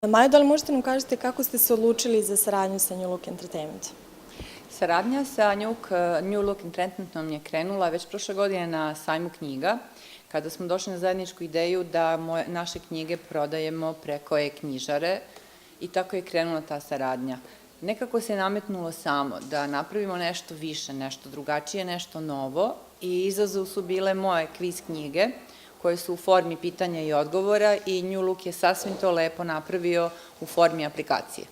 Maja, da li možete nam kažete kako ste se odlučili za saradnju sa New Look Entertainment? Saradnja sa New Look Entertainmentom je krenula već prošle godine na sajmu knjiga, kada smo došli na zajedničku ideju da naše knjige prodajemo preko e-knjižare i tako je krenula ta saradnja. Nekako se nametnulo samo da napravimo nešto više, nešto drugačije, nešto novo i izazov su bile moje kviz knjige, koje su u formi pitanja i odgovora i New Look je sasvim to lepo napravio u formi aplikacije.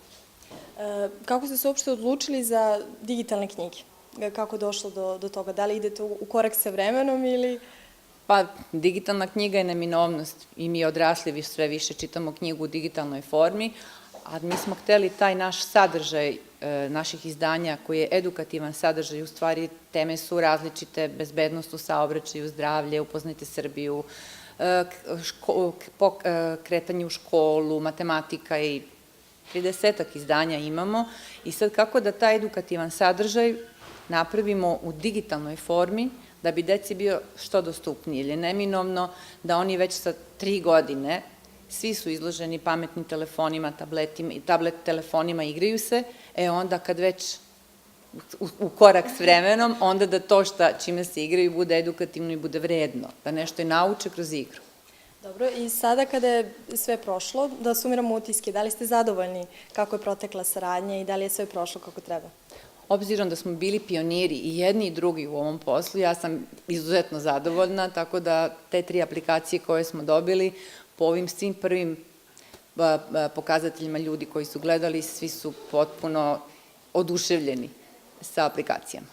Kako ste se uopšte odlučili za digitalne knjige? Kako je došlo do toga? Da li idete u korak sa vremenom ili... Pa, digitalna knjiga je neminovnost i mi odrasli sve više čitamo knjigu u digitalnoj formi, a mi smo hteli taj naš sadržaj naših izdanja, koji je edukativan sadržaj, u stvari teme su različite, bezbednost u saobraćaju, zdravlje, upoznajte Srbiju, kretanje u školu, matematika i 30-ak izdanja imamo. I sad kako da taj edukativan sadržaj napravimo u digitalnoj formi, da bi deci bio što dostupniji, jer je neminovno da oni već sa 3 godine svi su izloženi pametnim telefonima, tablet telefonima, igraju se, onda kad već u korak s vremenom, onda da to čime se igraju bude edukativno i bude vredno, da nešto i nauče kroz igru. Dobro, i sada kada je sve prošlo, da sumiramo utiske, da li ste zadovoljni kako je protekla saradnja i da li je sve prošlo kako treba? Obzirom da smo bili pioniri i jedni i drugi u ovom poslu, ja sam izuzetno zadovoljna, tako da te 3 aplikacije koje smo dobili, po ovim svim prvim pokazateljima ljudi koji su gledali, svi su potpuno oduševljeni sa aplikacijama.